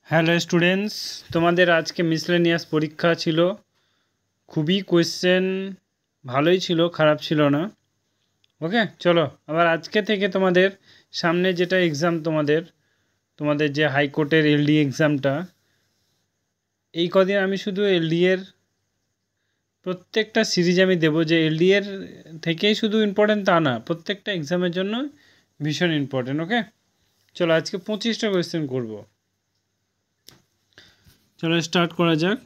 Hello students, তোমাদের আজকে miscellaneous পরীক্ষা ছিল। খুবই কোয়েশ্চেন ভালোই ছিল, খারাপ ছিল না। ওকে, চলো আবার আজকে থেকে তোমাদের সামনে যেটা এক্সাম, তোমাদের যে হাইকোর্টের এলডি এক্সামটা, এই কদিন আমি শুধু এলডি এর প্রত্যেকটা সিরিজ আমি দেবো। যে এলডি এর থেকেই শুধু ইম্পর্টেন্ট তা না, প্রত্যেকটা এক্সামের জন্য ভীষণ ইম্পর্টেন্ট। ওকে, চলো আজকে 25টা কোয়েশ্চেন করব। চলো স্টার্ট করা যাক।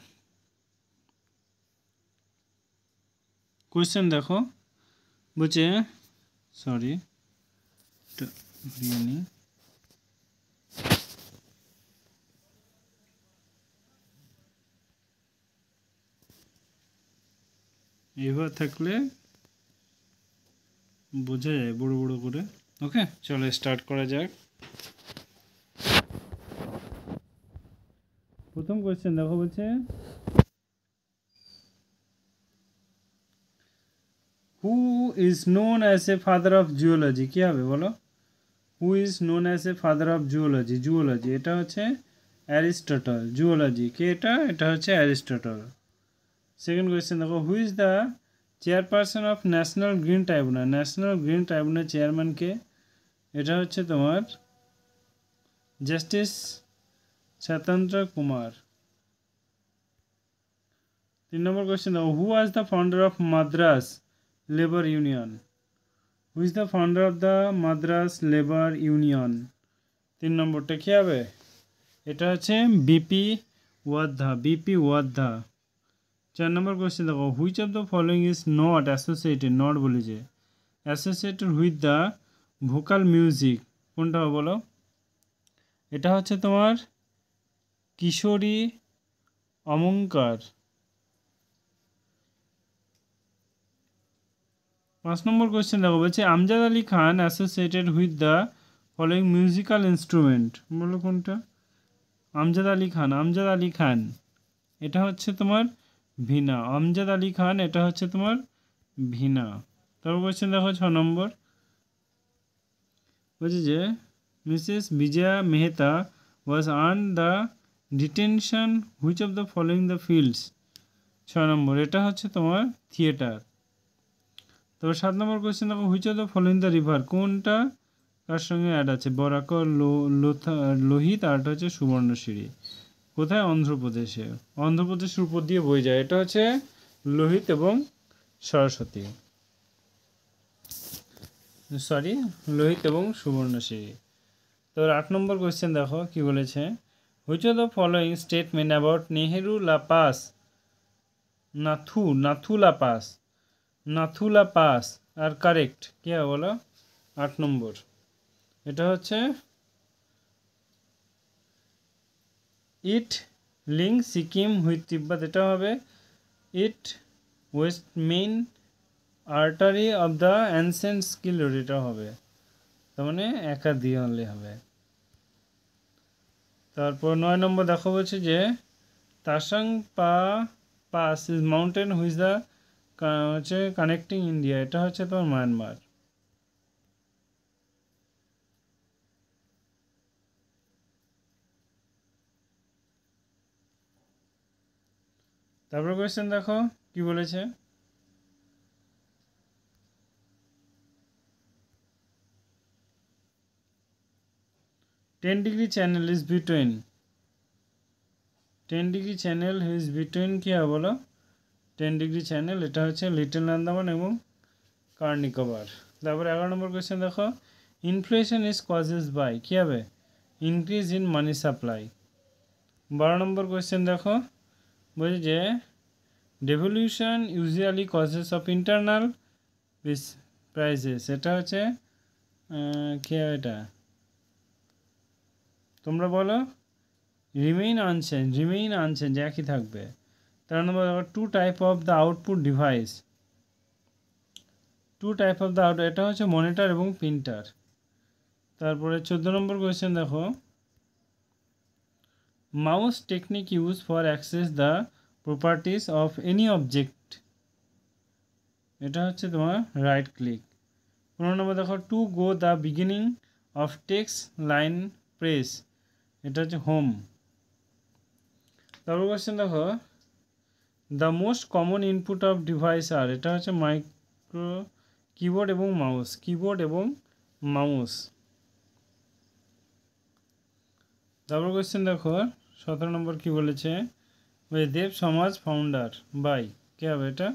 কোয়েশ্চেন দেখো, বলছে সরি ঘুরিয়ে নিই। এবার থাকলে বোঝা যায় বড় বড় করে। ওকে, চলো স্টার্ট করা যাক। প্রথম কোয়েশ্চেন দেখো, বলছে who is known as a father of geology. কী হবে বলো? Who is known as a father of geology. Zoology এটা হচ্ছে অ্যারিস্টটল। জুওলজি কে? এটা হচ্ছে অ্যারিস্টটল। সেকেন্ড কোয়েশ্চেন দেখো, who is the chairperson of national green tribunal. National green tribunal chairman কে? এটা হচ্ছে তোমার জাস্টিস স্বতন্ত্র কুমার। 3 নম্বর কোয়েশ্চেন দেখো, who was the founder of Madras labour union. Who is the founder of the Madras labour union. 3 নম্বরটা কী হবে? এটা হচ্ছে বিপি ওয়াদ্ধা। বিপি ওয়াদ্ধা। 4 নম্বর কোয়েশ্চেন দেখো, which of the following is not associated, not বলেছে, associated with the vocal music. কোনটা বলো? এটা হচ্ছে তোমার কিশোরী অলঙ্কার। 5 নম্বর কোয়েশ্চেন দেখো, বলছে Amjad Ali Khan associated with the following musical instrument. বলো কোনটা? আমজাদ আলী খান। আমজাদ আলী খান এটা হচ্ছে তোমার ভিনা। আমজাদ আলী খান এটা হচ্ছে তোমার ভিনা। তারপর কোয়েশ্চেন দেখো 6 নম্বর, বলছে যে Mrs Vijaya Mehta was earn the detention which of the following the fields. 6 number এটা হচ্ছে তোমার থিয়েটার। তবে 7 নম্বর কোয়েশ্চেন দেখো, which of the following the river. কোনটা কার সঙ্গে অ্যাড আছে? বরাকর, লোহিত, আর হচ্ছে সুবর্ণশিরি। কোথায়? অন্ধ্রপ্রদেশে। অন্ধ্রপ্রদেশের উপর দিয়ে বয়ে যায়। এটা হচ্ছে লোহিত এবং সরস্বতী, সরি লোহিত এবং সুবর্ণশিরি। তো 8 নম্বর কোয়েশ্চেন দেখো কি বলেছে, which of the following statement about Nehru La pass Nathula pass are correct. কী হবে বলো? 8 নম্বর এটা হচ্ছে it link Sikkim with Tibet. এটা হবে it was main artery of the ancient স্কিল রোড। এটা হবে, তার মানে একা দিয়ে আনলে হবে। তারপর 9 নম্বর দেখো, বলছে যে Tasang pass is mountain which the হচ্ছে কানেক্টিং ইন্ডিয়া। এটা হচ্ছে তোমার মায়ানমার। তারপর কোয়েশ্চেন দেখো কি বলেছে, 10 degree channel is between 10 degree channel is between কী হবে বলো? 10 ডিগ্রি চ্যানেল এটা হচ্ছে লিটল আন্দামান এবং কার নিকোবর। তারপর 11 নম্বর কোয়েশ্চেন দেখো, ইনফ্লেশন ইজ কজেস বাই। কী হবে? Increase in money supply. 12 নম্বর কোয়েশ্চেন দেখো, বলছে যে devaluation usually causes of internal prices. এটা হচ্ছে কী হবে এটা? তোমরা বলো। রিমেইন আনচেঞ্জ একই থাকবে। 13 নম্বর দেখো, two type of the output device. এটা হচ্ছে মনিটর এবং প্রিন্টার। তারপরে 14 নম্বর কোয়েশ্চেন দেখো, mouse technique use for access the properties of any object. এটা হচ্ছে তোমার রাইট ক্লিক। 15 নম্বর দেখো, to go the beginning of text line press. এটা হচ্ছে হোম। তারপর কোশ্চেন দেখো, the most common input of device are, এটা হচ্ছে মাইক্রো কিবোর্ড এবং মাউস, কিবোর্ড এবং মাউস। তারপর কোশ্চেন দেখো 17 নম্বর কি বলেছে, দেব সমাজ ফাউন্ডার বাই, কে হবে এটা?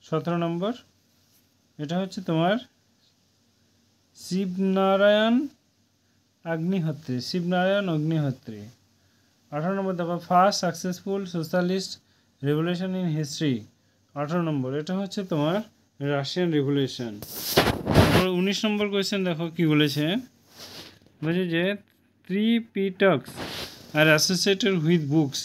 17 নম্বর এটা হচ্ছে তোমার শিবনারায়ণ অগ্নিহোত্রী, শিবনারায়ণ অগ্নিহোত্রী। 18 নম্বর দেখো, first successful socialist revolution in history. 18 নম্বর এটা হচ্ছে তোমার রাশিয়ান রেভলিউশন। তারপর 19 নম্বর কোয়েশ্চেন দেখো কি বলেছে, বলছে যে Tripitakas are associated with books.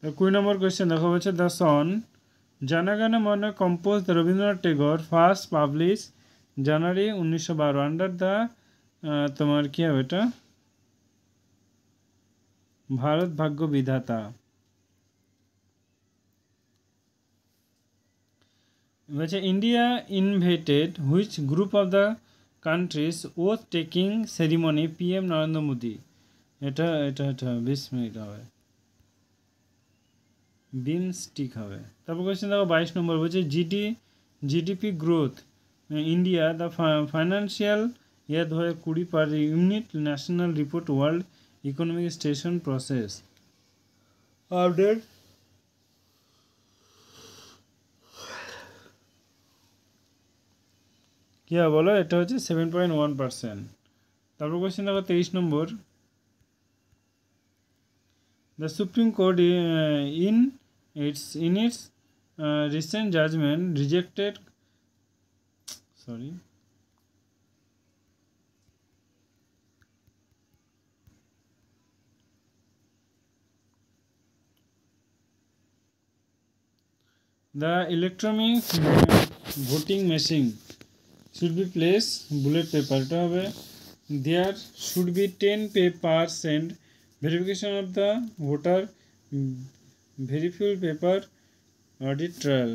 The 20 নম্বর কোয়েশ্চেন দেখো বলছে, the song Janagana Mana compose Rabindranath Tagore, first publish January 1912 under the, তোমার কি হবে এটা, ভারত ভাগ্য বিধাতা। বলছে India invited which group of the countries oath taking ceremony PM Narendra Modi. এটা এটা এটা 20 মিনিট হবে, বিনস্টিক হবে। তারপর কোয়েশ্চেন দেখো 22 নম্বর বলছে GDP growth India the financial year 2020 per unit national report world economic station process update. কী হবে বলো, এটা হচ্ছে 7.1%। তারপর কোয়েশ্চেন দেখো 23 নম্বর, the supreme court in its recent judgment rejected, sorry, the electronic voting machine should be placed bullet paper, এটা হবে there should be 10% verification of the voter verifiable paper audit trail।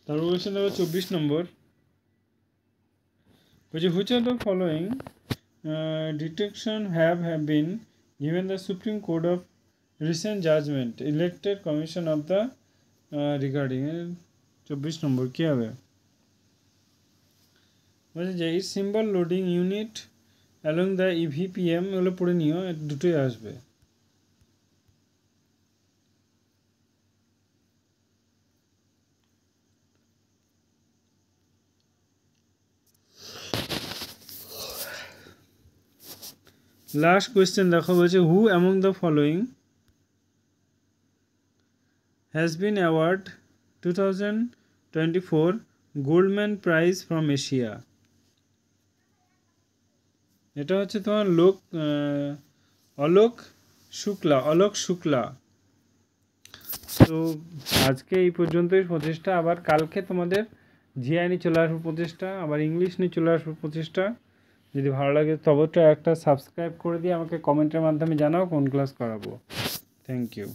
তারপর কোয়েশ্চেন দেখো 24 নম্বর বলছে which of the following detection have been given the Supreme Court of recent judgment elected commission of the regarding। 24 নম্বর কী হবে বলছে যে এই symbol loading unit along the EVPM, এগুলো পড়ে নিও, দুটোই আসবে। লাস্ট কোয়েশ্চেন দেখো বলছে হু among the following has been award 2024 Goldman prize from Asia. এটা হচ্ছে তোমার অলোক শুক্লা। তো আজকে এই পর্যন্তই প্রচেষ্টা, আবার কালকে তোমাদের জিআই নিয়ে চলে আসবো প্রচেষ্টা, আবার ইংলিশ নিয়ে চলে আসবো প্রচেষ্টা। যদি ভালো লাগে তবে একটা সাবস্ক্রাইব করে দিয়ে আমাকে কমেন্টের মাধ্যমে জানাও কোন ক্লাস করাবো। Thank you.